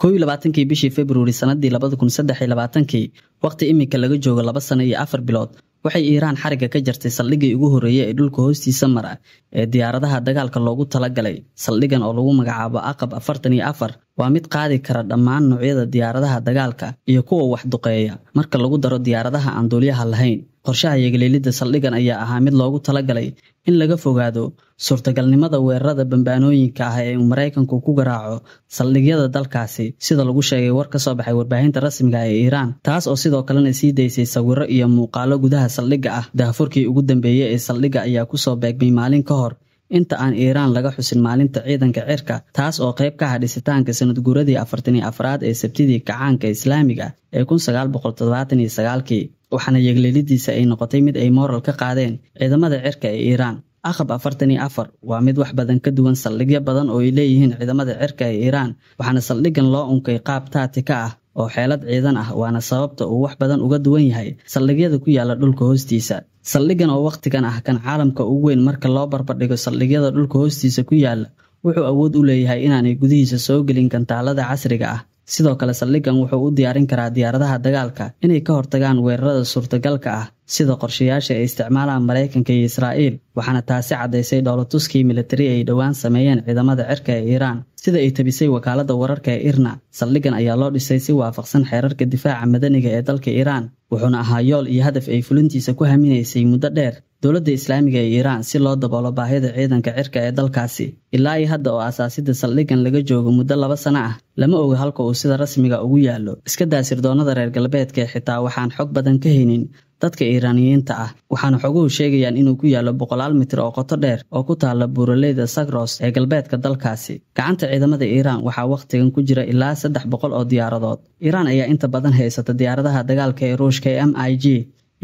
21 bishii February sanadii 2023 waqti imika laga joogo 2 sano iyo 4 bilood waxay Iiraan xariga ka jartay saldhigii ugu horeeyay ee dhulka hoostiisa mara ee diyaaradaha dagaalka loogu talagalay. Saldhigan oo lagu magacaabo Aqab 44 waa mid qaadi kara dhammaan noocyada diyaaradaha dagaalka iyo kuwa wax duqeeya marka lagu daro diyaaradaha aan duuliyaha lahayn. qorshaha yeglelida saldhigan ayaa ahaa mid loogu talagalay in laga fogaado suurtagalnimada weerarada bambaanooyinka ah ee Mareykanku ku garaaco saldhigyada dalkaasi sida lagu sheegay war ka soo baxay warbaahinta rasmiga ah ee Iiraan, taas oo sidoo kalena sii deysay sawirro iyo muuqaalo gudaha saldhiga ah. Daahfurkii ugu dambeeyay ee saldhiga ayaa ku soo beegmay maalin ka hor inta aan Iiraan laga xusin maalinta ciidanka cirka, taas oo qayb ka ah dhisitaanka sanad guuradii 44aad ee Sabtidii Kacaanka Islaamiga ee 1979 waxaana yeglelidiisa ay noqotay mid ay moral ka qaadeen ciidamada cirka ee Iiraan. Aqab 44 waa mid wax badan ka duwan saldhigyo badan oo ay leeyihiin ciidamada cirka ee Iiraan, waxaana saldhigan loo unkay qaab taatika ah oo xeelad ciidan ah, waana sababta uu wax badan uga duwan yahay saldhigyada ku yaala dhulka hoostiisa. Saldhigan oo waqtigan ah kan caalamka ugu weyn marka loo barbardhigo saldhigyada dhulka hoostiisa ku yaala, wuxuu awood u leeyahay inaanay gudihiisa soo gelin gantaalada casriga ah. Sidoo kale saldhigan wuxuu u diyaarin karaa diyaaradaha dagaalka inay ka hortagaan weerarada suurtagalka ah sida qorshayaasha ay isticmaalaan Mareykanka iyo Israa'iil, waxaana taasi cadeysay dowlatuskii military ay dhawaan sameeyeen ciidamada cirka ee Iiraan. Sida ay tabisay wakaalada wararka ee IRNA, saldhigan ayaa loo dhisay si waafaqsan xeerarka difaaca madaniga ee dalka Iiraan, wuxuuna ahaa yool iyo hadaf ay fulintiisa ku haminaysay muddo dheer dowladda Islaamiga ee Iiraan si loo daboolo baahida ciidanka cirka ee dalkaasi. Ilaa iyo hadda oo aasaasidda saldhigan laga joogo muddo 2 sano ah, lama oga halka uu sida rasmiga ugu yaalo. Iska daa sirdoonada reer galbeedka xitaa waxaan xog badan ka haynin dadka Iiraaniyiinta ah, waxaana xoguhu sheegayaan inuu ku yaalo 100 mitir oo qoto dheer oo ku taala buuraleyda Zagros ee galbeedka dalkaasi. Gacanta ciidamada Iiraan waxaa waqtigan ku jira ilaa 300 oo diyaaradood. Iiraan ayaa inta badan haysata diyaaradaha dagaalka ee Ruushka ee MiG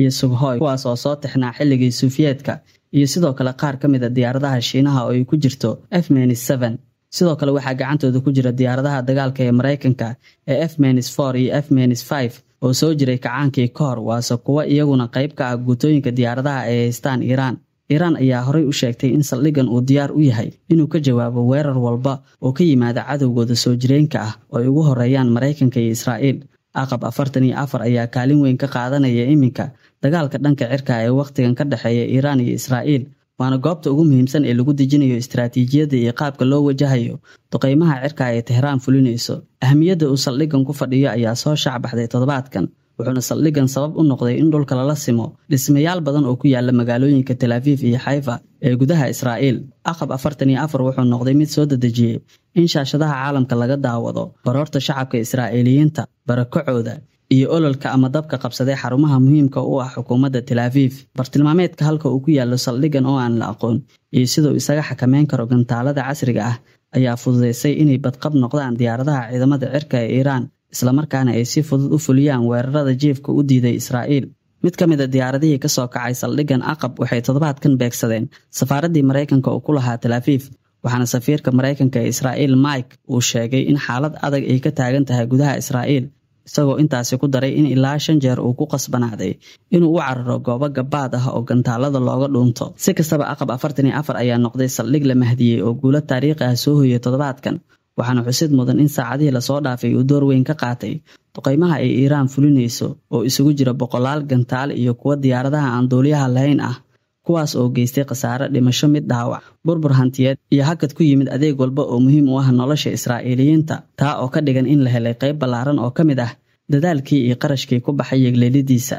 iyo Sukhoi, kuwaas oo soo tixnaa xilligii Sofiyeetka, iyo sidoo kale qaar ka mid ah diyaaradaha Shiinaha oo ay ku jirto F-7. sidoo kale waxaa gacantooda ku jira diyaaradaha dagaalka ee Mareykanka ee F-4 iyo F-5 oo soo jiray kacaankii ka hor, waase kuwa iyaguna qayb ka ah guutooyinka diyaaradaha ee haystaan Iiraan. Iiraan ayaa horey u sheegtay in saldhigan uu diyaar u yahay inuu ka jawaabo weerar walba oo ka yimaada cadowgooda soo jireenka ah oo ay ugu horeeyaan Mareykanka iyo Israa'iil. Aqab 44 ayaa kaalin weyn ka qaadanaya iminka dagaalka dhanka cirka ee waqtigan ka dhaxeeya Iiraan iyo Israa'iil, waana goobta ugu muhiimsan ee lagu dejinayo istiraatiijiyadda iyo qaabka loo wajahayo duqeymaha cirka ee Tehran fulinayso. Ahamiyadda uu saldhigan ku fadhiyo ayaa soo shacbaxday toddobaadkan, wuxuuna saldhigan sabab u noqday in dhulka lala simo dhismayaal badan oo ku yaala magaalooyinka Tel Aviv iyo Haifa ee gudaha Israa'iil. Aqab 44 wuxuu noqday mid soo dedejiyay in shaashadaha caalamka laga daawado baroorta shacabka Israa'iiliyiinta, barakacooda iyo ololka ama dabka qabsaday xarumaha muhiimka u ah xukuumadda Tel Aviv. Bartilmaameedka halka uu ku yaalo saldhigan oo aan la aqoon iyo sidoo isaga xakameyn karo gantaalada casriga ah ayaa fududeysay inay badqab noqdaan diyaaradaha ciidamada cirka ee Iiraan, isla markaana ay si fudud u fuliyaan weerarada jiifka u diiday Israa'iil. Mid ka mid ah diyaaradihii ka soo kacay saldhigan Aqab waxay toddobaadkan beegsadeen safaaraddii Mareykanka oo ku lahaa Tel Aviv, waxaana safiirka Mareykanka ee Israa'iil Mike uu sheegay in xaalad adag ay ka taagan tahay gudaha Israa'iil, isagoo intaasi ku daray in ilaa 5 jeer uu ku qasbanaaday inuu u cararo goobo gabaad ah oo gantaalada looga dhuunto. Si kastaba Aqab 44 ayaa noqday saldhig la mahdiyey oo guulo taariikhi ah soo hoyay toddobaadkan, waxaana xusid mudan in saacadihii la soo dhaafay uu door weyn ka qaatay duqeymaha ay Iiraan fulinayso oo isugu jira 100 gantaal iyo kuwa diyaaradaha aan duuliyaha lahayn ah, kuwaas oo geystay khasaare dhimasho, mid dhaawac, burbur hantiyeed iyo hakad ku yimid adeeg walba oo muhiim u ah nolosha Israa'iiliyiinta, taa oo ka dhigan in la helay qayb ballaaran oo ka mid ah dadaalkii iyo qarashkii ku baxay yeglelidiisa.